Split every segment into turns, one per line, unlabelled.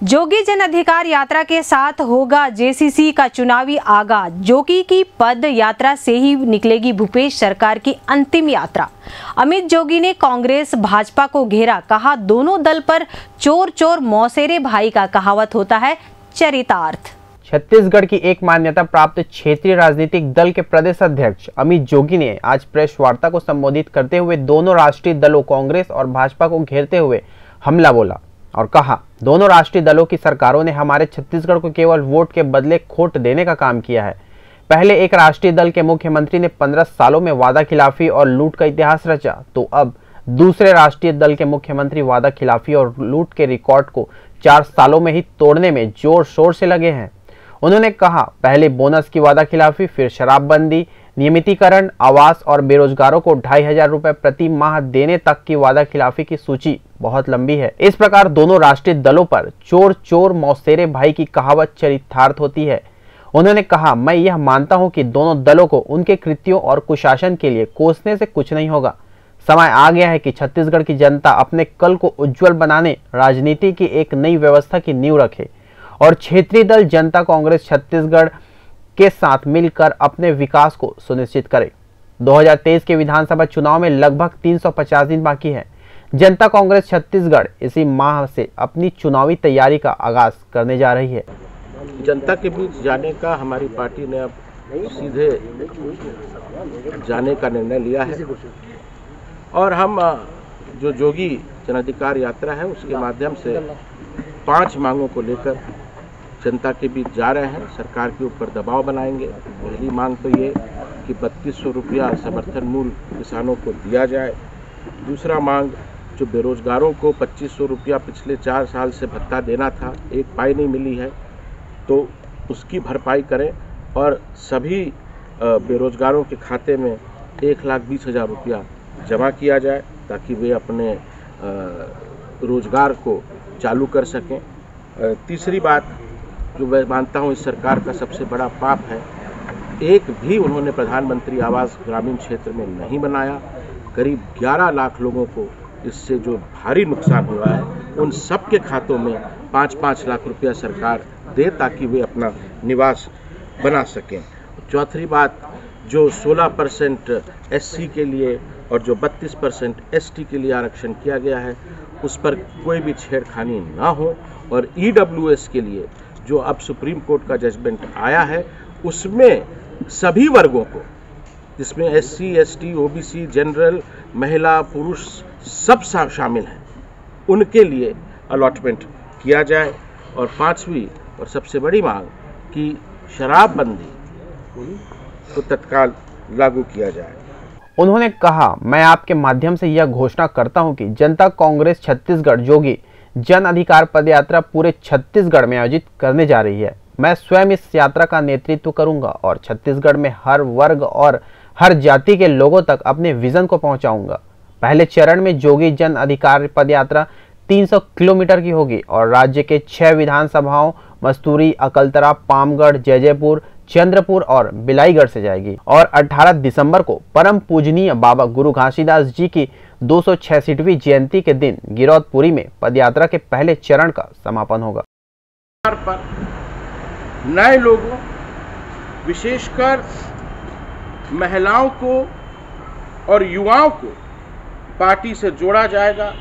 जोगी जन अधिकार यात्रा के साथ होगा जेसीसी का चुनावी आगाज। जोगी की पद यात्रा से ही निकलेगी भूपेश सरकार की अंतिम यात्रा। अमित जोगी ने कांग्रेस भाजपा को घेरा, कहा दोनों दल पर चोर चोर मौसेरे भाई का कहावत होता है चरितार्थ।
छत्तीसगढ़ की एक मान्यता प्राप्त क्षेत्रीय राजनीतिक दल के प्रदेश अध्यक्ष अमित जोगी ने आज प्रेस वार्ता को संबोधित करते हुए दोनों राष्ट्रीय दलों कांग्रेस और भाजपा को घेरते हुए हमला बोला और कहा दोनों राष्ट्रीय दलों की सरकारों ने हमारे छत्तीसगढ़ को केवल वोट के बदले खोट देने का काम किया है। पहले एक राष्ट्रीय दल के मुख्यमंत्री ने 15 सालों में वादा खिलाफी और लूट का इतिहास रचा, तो अब दूसरे राष्ट्रीय दल के मुख्यमंत्री वादा खिलाफी और लूट के रिकॉर्ड को 4 सालों में ही तोड़ने में जोर शोर से लगे हैं। उन्होंने कहा पहले बोनस की वादा खिलाफी, फिर शराबबंदी, नियमितीकरण, आवास और बेरोजगारों को 2,500 रुपए प्रति माह देने तक की वादा खिलाफी की सूची बहुत लंबी है। इस प्रकार दोनों राष्ट्रीय दलों पर चोर चोर मौसेरे भाई की कहावत चरितार्थ होती है। उन्होंने कहा मैं यह मानता हूं कि दोनों दलों को उनके कृत्यों और कुशासन के लिए कोसने से कुछ नहीं होगा। समय आ गया है कि छत्तीसगढ़ की जनता अपने कल को उज्जवल बनाने राजनीति की एक नई व्यवस्था की नींव रखे और क्षेत्रीय दल जनता कांग्रेस छत्तीसगढ़ के साथ मिलकर अपने विकास को सुनिश्चित करे। 2023 के विधानसभा चुनाव में लगभग 350 दिन बाकी है। जनता कांग्रेस छत्तीसगढ़ इसी माह से अपनी चुनावी तैयारी का आगाज करने जा रही है।
जनता के बीच जाने का हमारी पार्टी ने अब सीधे जाने का निर्णय लिया है और हम जो जोगी जन अधिकार यात्रा है उसके माध्यम से 5 मांगों को लेकर जनता के बीच जा रहे हैं। सरकार के ऊपर दबाव बनाएंगे। पहली मांग तो ये कि 3200 रुपया समर्थन मूल्य किसानों को दिया जाए। दूसरा मांग जो बेरोजगारों को 2500 रुपया पिछले 4 साल से भत्ता देना था, एक पाई नहीं मिली है, तो उसकी भरपाई करें और सभी बेरोजगारों के खाते में 1,20,000 रुपया जमा किया जाए ताकि वे अपने रोजगार को चालू कर सकें। तीसरी बात जो मैं मानता हूँ इस सरकार का सबसे बड़ा पाप है, एक भी उन्होंने प्रधानमंत्री आवास ग्रामीण क्षेत्र में नहीं बनाया। करीब 11 लाख लोगों को इससे जो भारी नुकसान हुआ है उन सब के खातों में 5-5 लाख रुपया सरकार दे ताकि वे अपना निवास बना सकें। चौथी बात जो 16% SC के लिए और जो 32% ST के लिए आरक्षण किया गया है उस पर कोई भी छेड़खानी ना हो और EWS के लिए जो अब सुप्रीम कोर्ट का जजमेंट आया है उसमें सभी वर्गों को, जिसमें SC, ST, OBC, जनरल, महिला, पुरुष सब शामिल हैं, उनके लिए अलॉटमेंट किया जाए। और 5वीं और सबसे बड़ी मांग कि शराबबंदी को तत्काल लागू किया जाए।
उन्होंने कहा मैं आपके माध्यम से यह घोषणा करता हूं कि जनता कांग्रेस छत्तीसगढ़ जोगी जन अधिकार पदयात्रा पूरे छत्तीसगढ़ में आयोजित करने जा रही है। मैं स्वयं इस यात्रा का नेतृत्व करूंगा और छत्तीसगढ़ में हर वर्ग और हर जाति के लोगों तक अपने विजन को पहुंचाऊंगा। पहले चरण में जोगी जन अधिकार पदयात्रा 300 किलोमीटर की होगी और राज्य के 6 विधानसभाओं मस्तूरी, अकलतरा, पामगढ़, जैजैपुर, चंद्रपुर और बिलाईगढ़ से जाएगी और 18 दिसंबर को परम पूजनीय बाबा गुरु घासीदास जी की 266वीं जयंती के दिन गिरौदपुरी में पदयात्रा के पहले चरण का समापन होगा।
पर नए लोगों विशेषकर महिलाओं को और युवाओं को पार्टी से जोड़ा जाएगा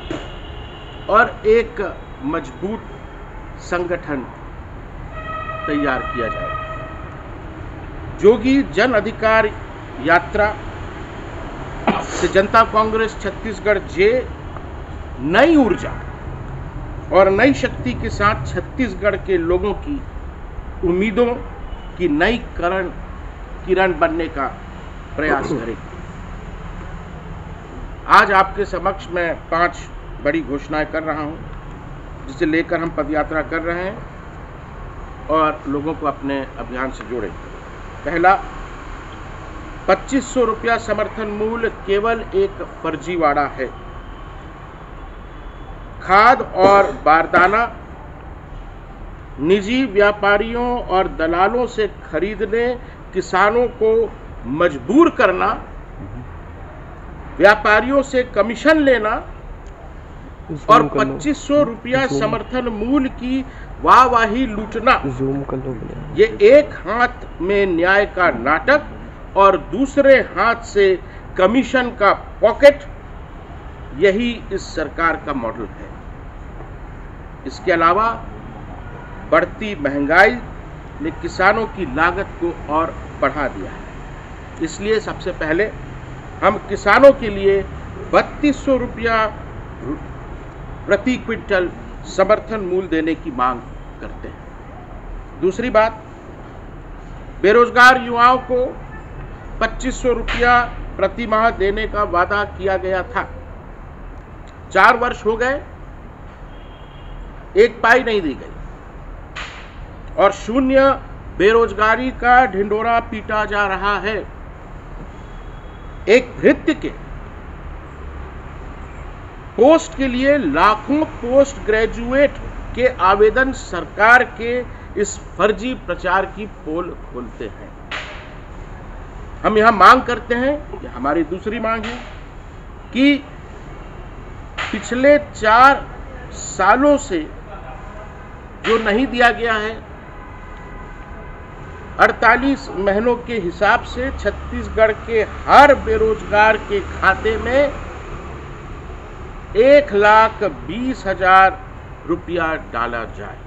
और एक मजबूत संगठन तैयार किया जाएगा। जोगी जन अधिकार यात्रा से जनता कांग्रेस छत्तीसगढ़ जे नई ऊर्जा और नई शक्ति के साथ छत्तीसगढ़ के लोगों की उम्मीदों की नई किरण बनने का प्रयास करेगी। आज आपके समक्ष मैं 5 बड़ी घोषणाएं कर रहा हूं जिसे लेकर हम पदयात्रा कर रहे हैं और लोगों को अपने अभियान से जोड़ें। पहला, 2500 रुपया समर्थन मूल्य केवल एक फर्जीवाड़ा है। खाद और बारदाना निजी व्यापारियों और दलालों से खरीदने किसानों को मजबूर करना, व्यापारियों से कमीशन लेना और 2500 रुपया समर्थन मूल्य की वाहवाही लूटना, ये एक हाथ में न्याय का नाटक और दूसरे हाथ से कमीशन का पॉकेट, यही इस सरकार का मॉडल है। इसके अलावा बढ़ती महंगाई ने किसानों की लागत को और बढ़ा दिया है। इसलिए सबसे पहले हम किसानों के लिए 3200 रुपया प्रति क्विंटल समर्थन मूल्य देने की मांग करते हैं। दूसरी बात, बेरोजगार युवाओं को 2500 रुपया प्रति माह देने का वादा किया गया था। 4 वर्ष हो गए, एक पाई नहीं दी गई और शून्य बेरोजगारी का ढिंडोरा पीटा जा रहा है। एक भृत्य के पोस्ट के लिए लाखों पोस्ट ग्रेजुएट के आवेदन सरकार के इस फर्जी प्रचार की पोल खोलते हैं। हम यहां मांग करते हैं, ये हमारी दूसरी मांग है कि पिछले 4 सालों से जो नहीं दिया गया है, 48 महीनों के हिसाब से छत्तीसगढ़ के हर बेरोजगार के खाते में 1,20,000 रुपया डाला जाए।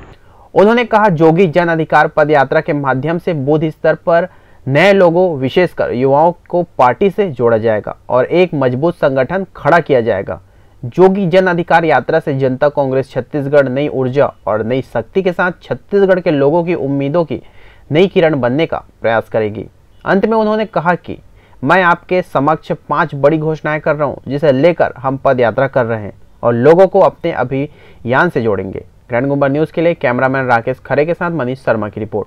उन्होंने कहा, जोगी जन अधिकार पद यात्रा के माध्यम से बूथ स्तर पर नए लोगों, विशेषकर युवाओं को पार्टी से जोड़ा जाएगा और एक मजबूत संगठन खड़ा किया जाएगा। जोगी जन अधिकार यात्रा से जनता कांग्रेस छत्तीसगढ़ नई ऊर्जा और नई शक्ति के साथ छत्तीसगढ़ के लोगों की उम्मीदों की नई किरण बनने का प्रयास करेगी। अंत में उन्होंने कहा कि मैं आपके समक्ष 5 बड़ी घोषणाएं कर रहा हूं, जिसे लेकर हम पद यात्रा कर रहे हैं और लोगों को अपने अभियान से जोड़ेंगे। ग्रैंड गुम्बा न्यूज के लिए कैमरामैन राकेश खरे के साथ मनीष शर्मा की रिपोर्ट।